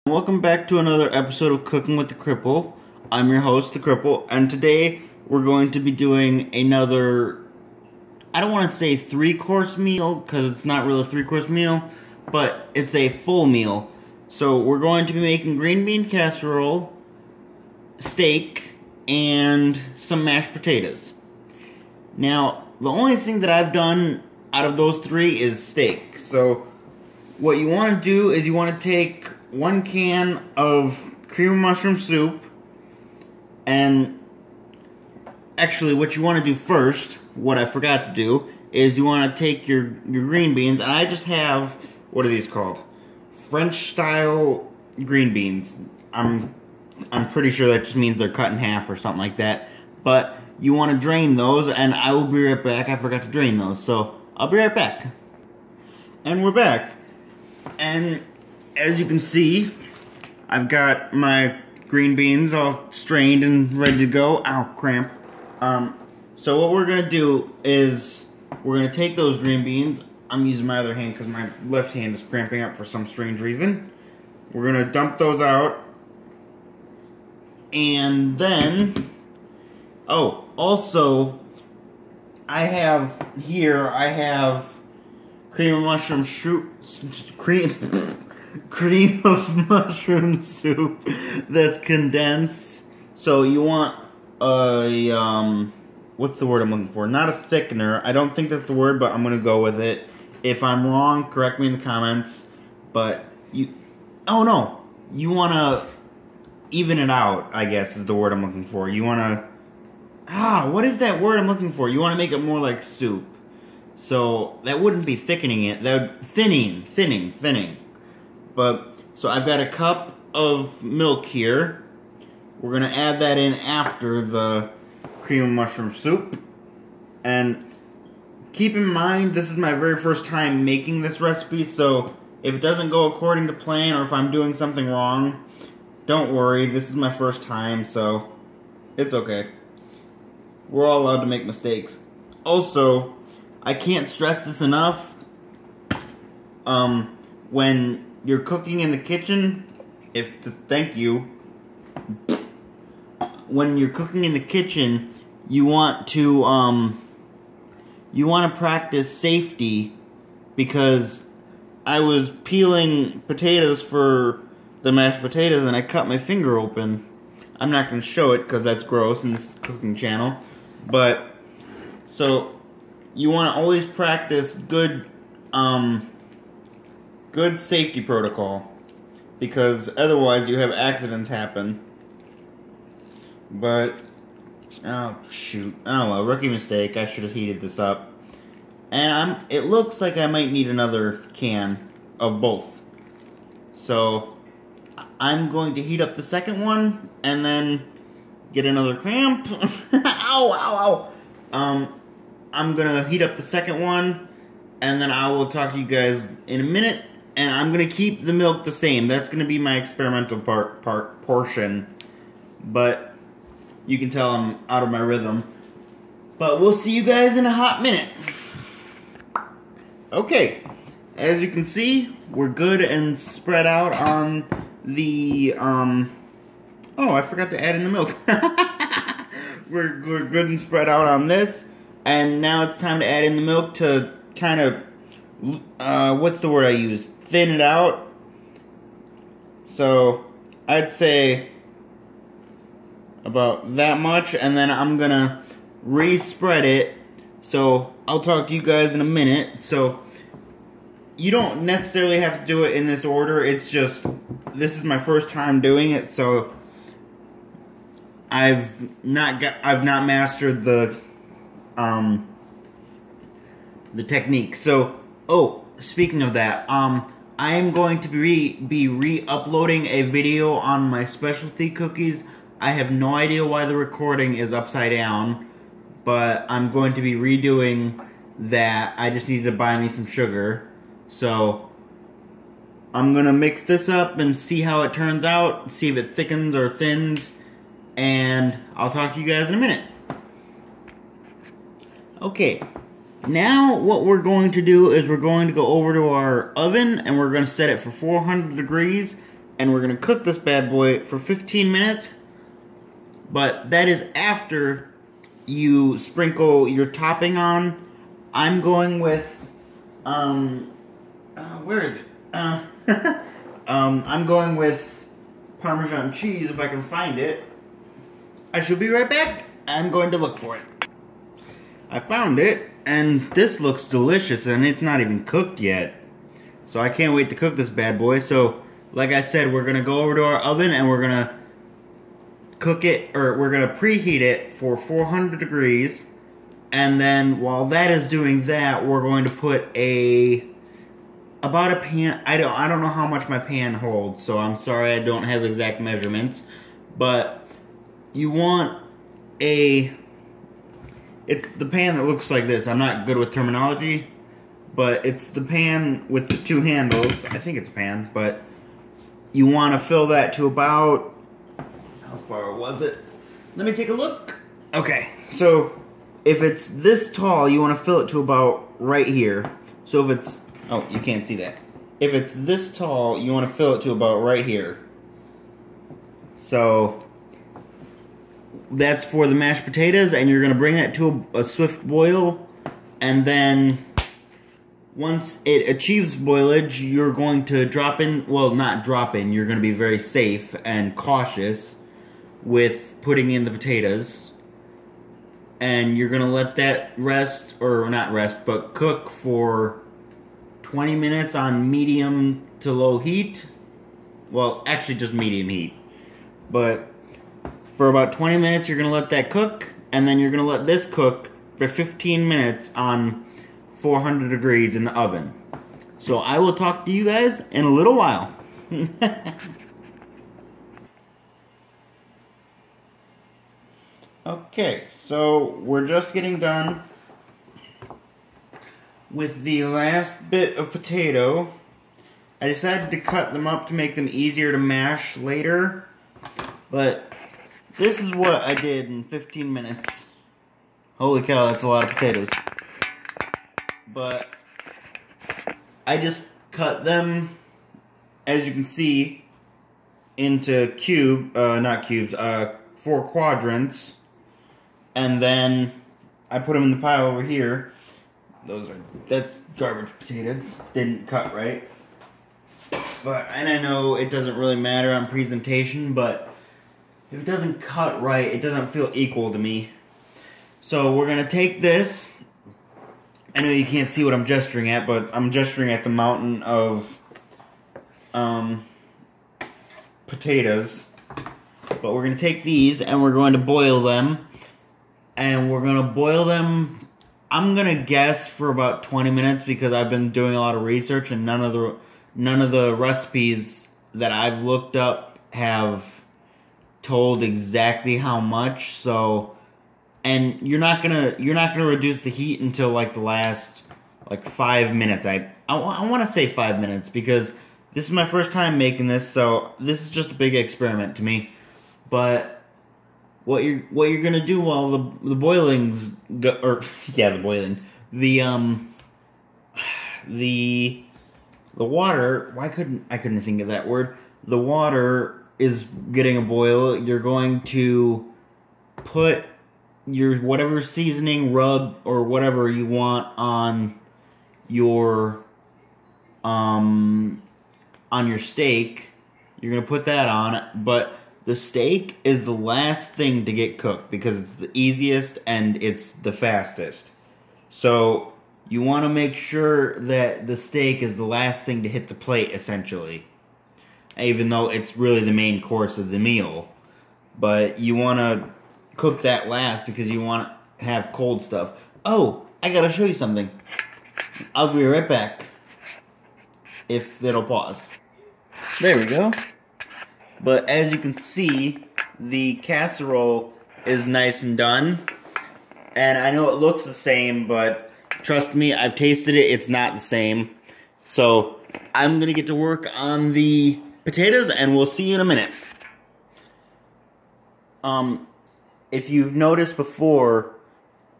Welcome back to another episode of Cooking with the Cripple. I'm your host, the Cripple, and today we're going to be doing another, I don't want to say 3-course meal, because it's not really a 3-course meal, but it's a full meal. So we're going to be making green bean casserole, steak, and some mashed potatoes. Now, the only thing that I've done out of those three is steak. So what you want to do is you want to take 1 can of cream of mushroom soup, and actually what you want to do first, what I forgot to do, is you want to take your green beans, and I just have, what are these called? French style green beans. I'm pretty sure that just means they're cut in half or something like that, but you want to drain those, and I will be right back. I forgot to drain those, so I'll be right back. And we're back. And as you can see, I've got my green beans all strained and ready to go. Ow, cramp. So what we're going to do is we're going to take those green beans. I'm using my other hand because my left hand is cramping up for some strange reason. We're going to dump those out. And then, oh, also, I have cream of mushroom cream of mushroom soup that's condensed. So you want a, what's the word I'm looking for? Not a thickener. I don't think that's the word, but I'm going to go with it. If I'm wrong, correct me in the comments. But you want to even it out, I guess is the word I'm looking for. You want to, what is that word I'm looking for? You want to make it more like soup. So that wouldn't be thickening it. That would thinning. But so I've got a cup of milk here. We're gonna add that in after the cream of mushroom soup. And keep in mind, this is my very first time making this recipe, so if it doesn't go according to plan or if I'm doing something wrong, don't worry, this is my first time, so it's okay. We're all allowed to make mistakes. Also, I can't stress this enough. When you're cooking in the kitchen, when you're cooking in the kitchen, you want to practice safety, because I was peeling potatoes for the mashed potatoes and I cut my finger open. I'm not going to show it because that's gross in this cooking channel, but so you want to always practice good safety protocol, because otherwise you have accidents happen. But oh shoot, oh well, rookie mistake. I should have heated this up. And it looks like I might need another can of both. So I'm going to heat up the second one and then get another cramp. Ow. I'm gonna heat up the second one, and then I will talk to you guys in a minute. And I'm gonna keep the milk the same. That's gonna be my experimental portion. But you can tell I'm out of my rhythm. But we'll see you guys in a hot minute. Okay, as you can see, we're good and spread out on the oh, I forgot to add in the milk. We're good and spread out on this. And now it's time to add in the milk to kind of, what's the word I use? Thin it out. So I'd say about that much, and then I'm gonna re-spread it. So I'll talk to you guys in a minute. So you don't necessarily have to do it in this order. It's just, this is my first time doing it, so I've not mastered the technique. So, oh, speaking of that, I am going to be re-uploading a video on my specialty cookies. I have no idea why the recording is upside down, but I'm going to be redoing that. I just needed to buy me some sugar. So I'm gonna mix this up and see how it turns out, see if it thickens or thins, and I'll talk to you guys in a minute. Okay, now what we're going to do is we're going to go over to our oven and we're going to set it for 400 degrees and we're gonna cook this bad boy for 15 minutes. But that is after you sprinkle your topping on. I'm going with, where is it? I'm going with Parmesan cheese if I can find it. I shall be right back. I'm going to look for it. I found it, and this looks delicious, and it's not even cooked yet. So I can't wait to cook this bad boy. So, like I said, we're gonna go over to our oven and we're gonna cook it, or we're gonna preheat it for 400 degrees. And then while that is doing that, we're going to put about a pan. I don't know how much my pan holds, so I'm sorry I don't have exact measurements. But you want it's the pan that looks like this. I'm not good with terminology, but it's the pan with the two handles. I think it's a pan, but you want to fill that to about, how far was it? Let me take a look. Okay, so if it's this tall, you want to fill it to about right here. So if it's, oh, you can't see that. If it's this tall, you want to fill it to about right here. So that's for the mashed potatoes, and you're going to bring that to a swift boil, and then once it achieves boilage, you're going to drop in, well, not drop in, you're going to be very safe and cautious with putting in the potatoes, and you're going to let that rest, or not rest, but cook for 20 minutes on medium to low heat. Well, actually just medium heat. But for about 20 minutes, you're going to let that cook, and then you're going to let this cook for 15 minutes on 400 degrees in the oven. So I will talk to you guys in a little while. Okay, so we're just getting done with the last bit of potato. I decided to cut them up to make them easier to mash later, but this is what I did in 15 minutes. Holy cow, that's a lot of potatoes. But I just cut them, as you can see, into four quadrants, and then I put them in the pile over here. That's garbage potato. Didn't cut right. And I know it doesn't really matter on presentation, but if it doesn't cut right, it doesn't feel equal to me. So we're gonna take this. I know you can't see what I'm gesturing at, but I'm gesturing at the mountain of potatoes. But we're going to take these and we're going to boil them. And we're going to boil them, I'm going to guess, for about 20 minutes because I've been doing a lot of research and none of the recipes that I've looked up have told exactly how much. So, and you're not gonna reduce the heat until like the last 5 minutes. I want to say 5 minutes because this is my first time making this, so this is just a big experiment to me. But what you're gonna do while the boiling's the water, I couldn't think of that word. The water is getting a boil. You're going to put your whatever seasoning, rub, or whatever you want on your steak. You're gonna put that on it, but the steak is the last thing to get cooked because it's the easiest and it's the fastest. So you want to make sure that the steak is the last thing to hit the plate, essentially. Even though it's really the main course of the meal. But you want to cook that last because you want to have cold stuff. Oh, I gotta show you something. I'll be right back. If it'll pause. There we go. But as you can see, the casserole is nice and done. And I know it looks the same, but trust me, I've tasted it, it's not the same. So I'm gonna get to work on the potatoes and we'll see you in a minute. If you've noticed before,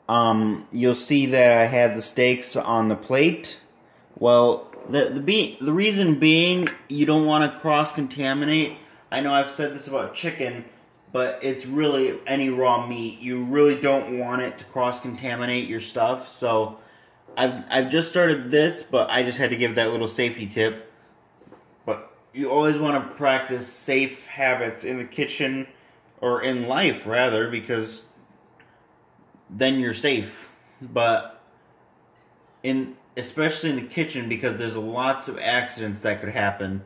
you'll see that I had the steaks on the plate. Well, The reason being, you don't want to cross-contaminate. I know I've said this about chicken, but it's really any raw meat. You really don't want it to cross-contaminate your stuff. So I've just started this, but I just had to give that little safety tip. But you always want to practice safe habits in the kitchen, or in life rather, because then you're safe. But especially in the kitchen, because there's lots of accidents that could happen.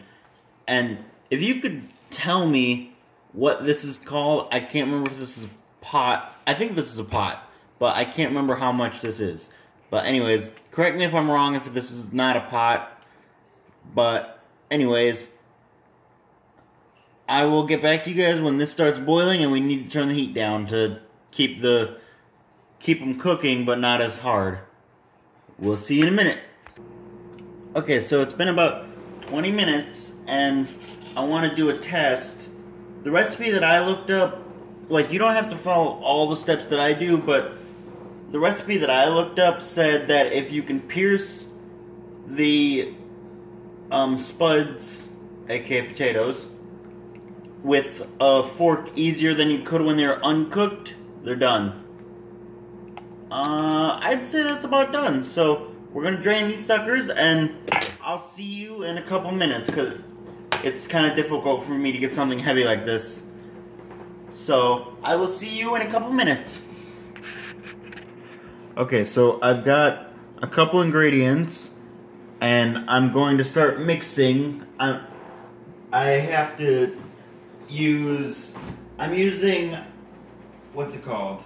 And if you could tell me what this is called, I can't remember if this is a pot. I think this is a pot, but I can't remember how much this is. But anyways, correct me if I'm wrong if this is not a pot. But anyways, I will get back to you guys when this starts boiling, and we need to turn the heat down to keep them cooking, but not as hard. We'll see you in a minute. Okay, so it's been about 20 minutes, and I want to do a test. The recipe that I looked up, like, you don't have to follow all the steps that I do, but the recipe that I looked up said that if you can pierce the spuds, aka potatoes, with a fork easier than you could when they're uncooked, they're done. I'd say that's about done. So we're gonna drain these suckers, and I'll see you in a couple minutes, because it's kind of difficult for me to get something heavy like this. So I will see you in a couple minutes. Okay, so I've got a couple ingredients, and I'm going to start mixing. I have to use, I'm using, what's it called?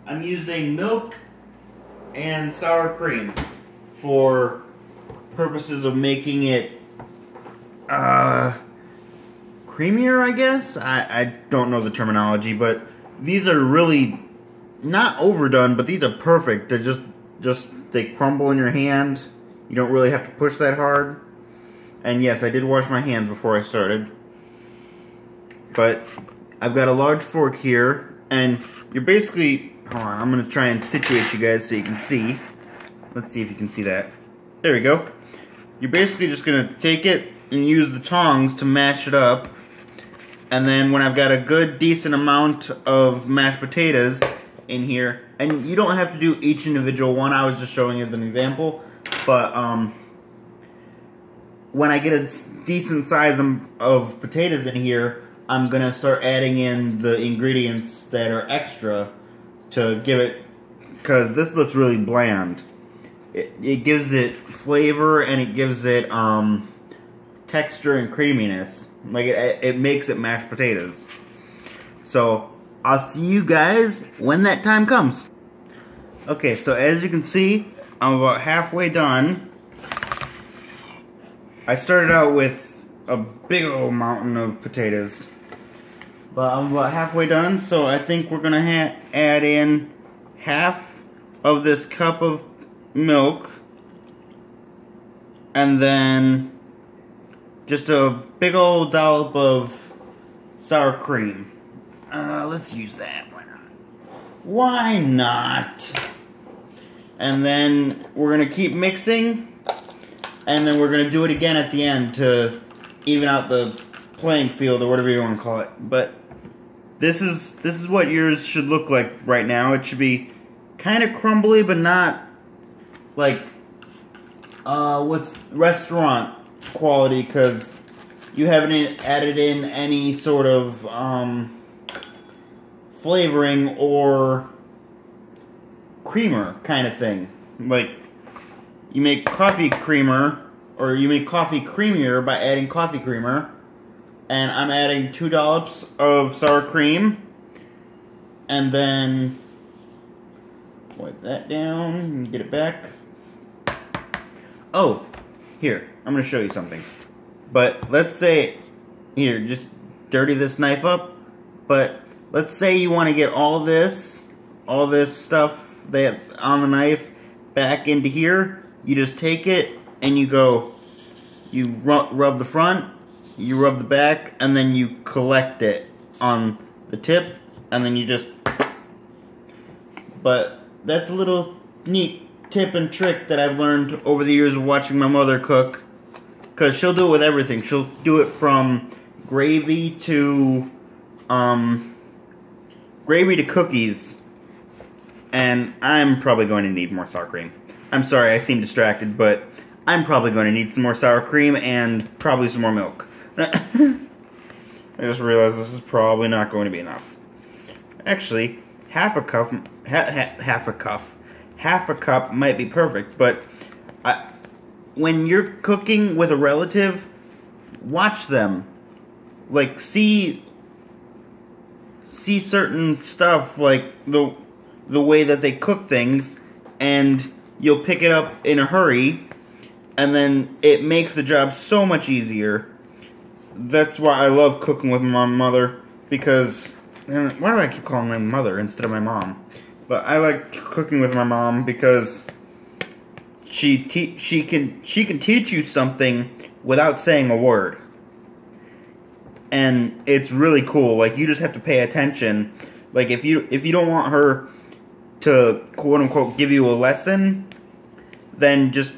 I'm using milk and sour cream for purposes of making it creamier, I guess? I don't know the terminology, but these are really not overdone, but these are perfect. They're they crumble in your hand. You don't really have to push that hard. And yes, I did wash my hands before I started. But I've got a large fork here, and you're basically, hold on, I'm going to try and situate you guys so you can see. Let's see if you can see that. There we go. You're basically just going to take it and use the tongs to mash it up. And then when I've got a good, decent amount of mashed potatoes in here, and you don't have to do each individual one, I was just showing as an example, but when I get a decent size of potatoes in here, I'm going to start adding in the ingredients that are extra to give it, because this looks really bland. It gives it flavor, and it gives it texture and creaminess. Like, it makes it mashed potatoes. So I'll see you guys when that time comes. Okay, so as you can see, I'm about halfway done. I started out with a big old mountain of potatoes, but I'm about halfway done, so I think we're gonna add in half of this cup of milk, and then just a big old dollop of sour cream. Let's use that. Why not? Why not? And then we're gonna keep mixing, and then we're gonna do it again at the end to even out the playing field, or whatever you want to call it. But this is what yours should look like right now. It should be kind of crumbly, but not like what's restaurant quality, because you haven't added in any sort of flavoring or creamer kind of thing. Like, you make coffee creamer, or you make coffee creamier by adding coffee creamer, and I'm adding 2 dollops of sour cream, and then wipe that down and get it back. Oh, here, I'm going to show you something. But let's say, here, just dirty this knife up, but let's say you want to get all this stuff that's on the knife back into here. You just take it and you go, you rub the front, you rub the back, and then you collect it on the tip, and then you just, but that's a little neat tip and trick that I've learned over the years of watching my mother cook. Because she'll do it with everything. She'll do it from gravy to cookies. And I'm probably going to need more sour cream. I'm sorry, I seem distracted, but I'm probably going to need some more sour cream and probably some more milk. I just realized this is probably not going to be enough. Actually, half a cup might be perfect, but when you're cooking with a relative, watch them. Like, see certain stuff, like the way that they cook things, and you'll pick it up in a hurry, and then it makes the job so much easier. That's why I love cooking with my mother, because, why do I keep calling my mother instead of my mom? But I like cooking with my mom because she can teach you something without saying a word. And it's really cool. Like, you just have to pay attention. Like, if you don't want her to, quote unquote, give you a lesson, then just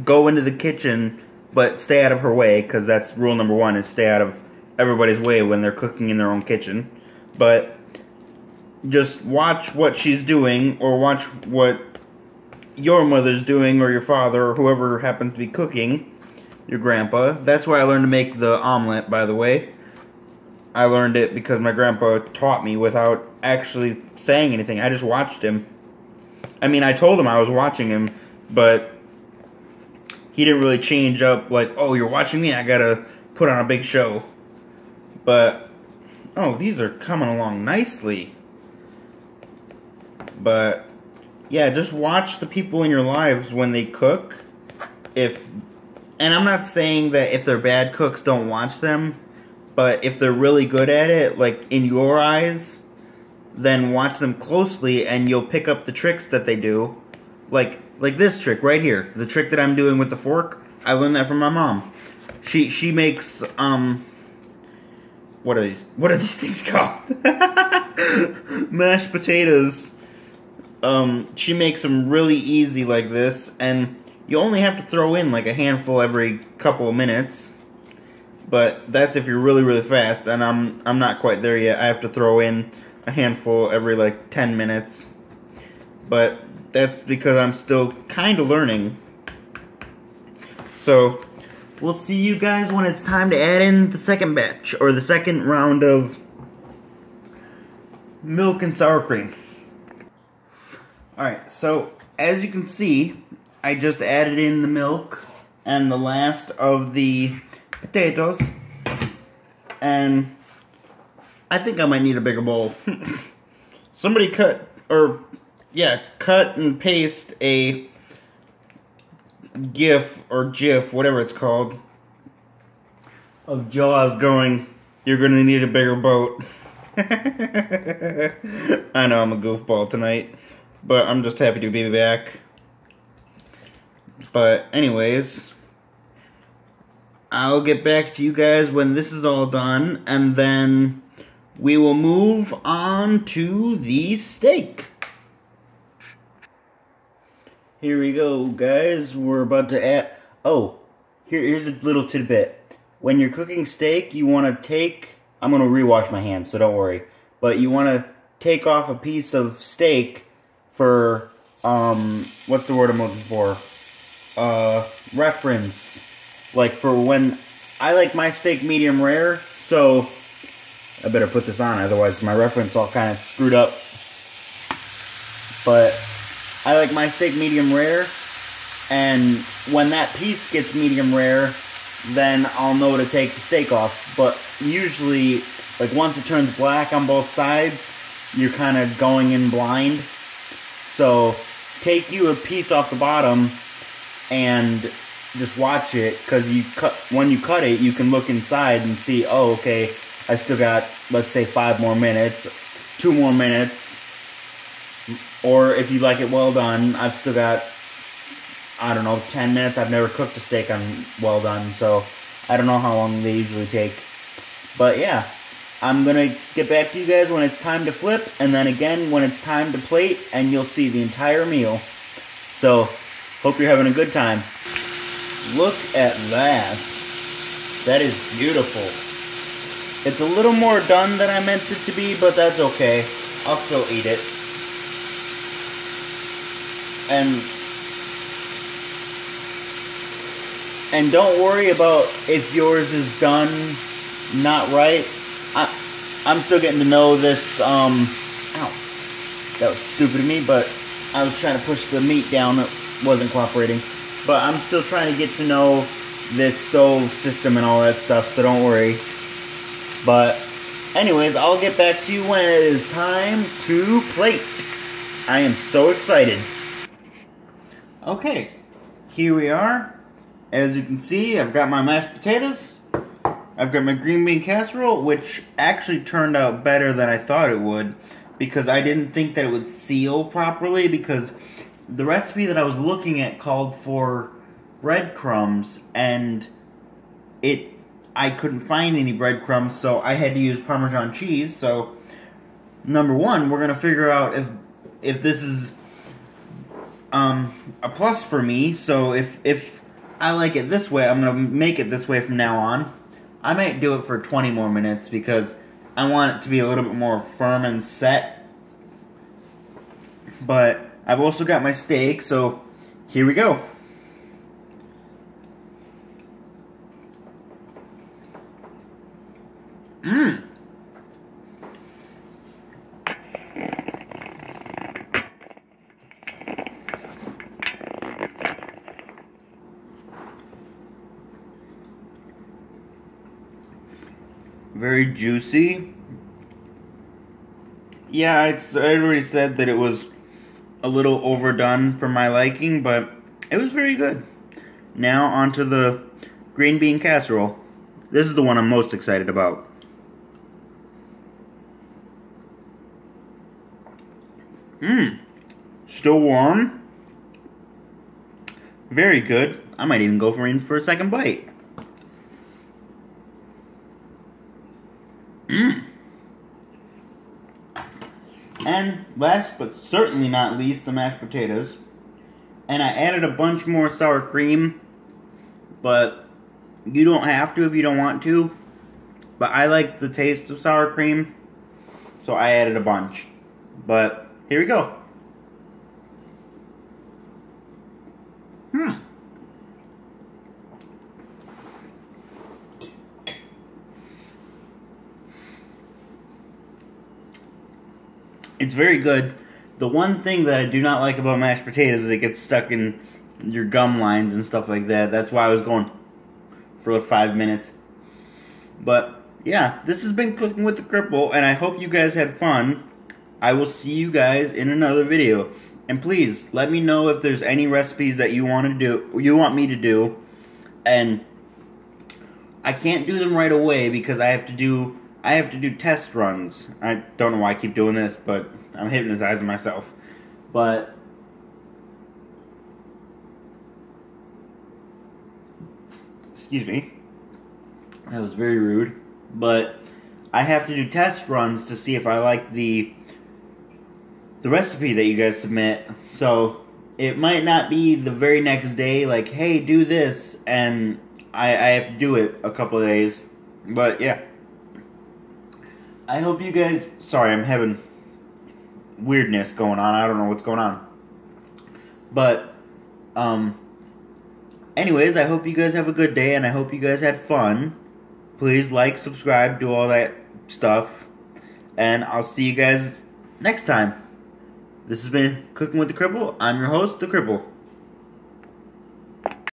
go into the kitchen, but stay out of her way, because that's rule number one, is stay out of everybody's way when they're cooking in their own kitchen. But just watch what she's doing, or watch what your mother's doing, or your father, or whoever happens to be cooking, your grandpa. That's why I learned to make the omelet, by the way. I learned it because my grandpa taught me without actually saying anything. I just watched him. I mean, I told him I was watching him, but he didn't really change up like, oh, you're watching me, I gotta put on a big show. But, oh, these are coming along nicely. But, yeah, just watch the people in your lives when they cook. And I'm not saying that if they're bad cooks, don't watch them. But if they're really good at it, like, in your eyes, then watch them closely and you'll pick up the tricks that they do. Like this trick right here. The trick that I'm doing with the fork, I learned that from my mom. She makes, what are these things called? Mashed potatoes. She makes them really easy like this, and you only have to throw in like a handful every couple of minutes. But that's if you're really, really fast, and I'm not quite there yet. I have to throw in a handful every like 10 minutes. But that's because I'm still kind of learning. So, we'll see you guys when it's time to add in the second batch, or the second round of milk and sour cream. Alright, so as you can see, I just added in the milk and the last of the potatoes, and I think I might need a bigger bowl. Somebody cut and paste a GIF or GIF, whatever it's called, of Jaws going, "You're gonna need a bigger boat." I know I'm a goofball tonight, but I'm just happy to be back. But anyways, I'll get back to you guys when this is all done, and then we will move on to the steak. Here we go, guys. We're about to add... Oh, here's a little tidbit. When you're cooking steak, you want to take... I'm going to rewash my hands, so don't worry. But you want to take off a piece of steak for... what's the word I'm looking for? Reference. Like for when... I like my steak medium rare, so... I better put this on, otherwise my reference all kind of screwed up. But I like my steak medium rare, and when that piece gets medium rare, then I'll know to take the steak off. But usually, like once it turns black on both sides, you're kind of going in blind. So take you a piece off the bottom and just watch it, because when you cut it, you can look inside and see, oh, okay, I still got, let's say, 5 more minutes, 2 more minutes, or if you like it well done, I've still got, I don't know, 10 minutes. I've never cooked a steak on well done, so I don't know how long they usually take. But yeah, I'm going to get back to you guys when it's time to flip, and then again when it's time to plate, and you'll see the entire meal. So, hope you're having a good time. Look at that. That is beautiful. It's a little more done than I meant it to be, but that's okay. I'll still eat it. And don't worry about if yours is done not right. I'm still getting to know this, ow. That was stupid of me, but I was trying to push the meat down. It wasn't cooperating. But I'm still trying to get to know this stove system and all that stuff, so don't worry. But anyways, I'll get back to you when it is time to plate. I am so excited. Okay, here we are. As you can see, I've got my mashed potatoes. I've got my green bean casserole, which actually turned out better than I thought it would, because I didn't think that it would seal properly, because the recipe that I was looking at called for breadcrumbs, and I couldn't find any breadcrumbs, so I had to use Parmesan cheese. So, number one, we're gonna figure out if this is a plus for me. So if I like it this way, I'm gonna make it this way from now on. I might do it for 20 more minutes because I want it to be a little bit more firm and set. But I've also got my steak, so here we go. Mmm. Very juicy. Yeah, I already said that it was a little overdone for my liking, but it was very good. Now onto the green bean casserole. This is the one I'm most excited about. Mmm. Still warm. Very good. I might even go for a second bite. Mmm. And last but certainly not least, the mashed potatoes. And I added a bunch more sour cream, but you don't have to if you don't want to. But I like the taste of sour cream, so I added a bunch. But here we go. It's very good. The one thing that I do not like about mashed potatoes is it gets stuck in your gum lines and stuff like that. That's why I was going for like 5 minutes. But yeah, this has been Cooking with the Cripple, and I hope you guys had fun. I will see you guys in another video. And please let me know if there's any recipes that you want me to do. And I can't do them right away because I have to do test runs. I don't know why I keep doing this, but I'm hypnotizing myself. But excuse me. That was very rude. But I have to do test runs to see if I like the recipe that you guys submit. So it might not be the very next day, like, hey, do this, and I have to do it a couple of days. But yeah. I hope you guys... Sorry, I'm having weirdness going on. I don't know what's going on. But, anyways, I hope you guys have a good day, and I hope you guys had fun. Please like, subscribe, do all that stuff. And I'll see you guys next time. This has been Cooking with the Cripple. I'm your host, The Cripple.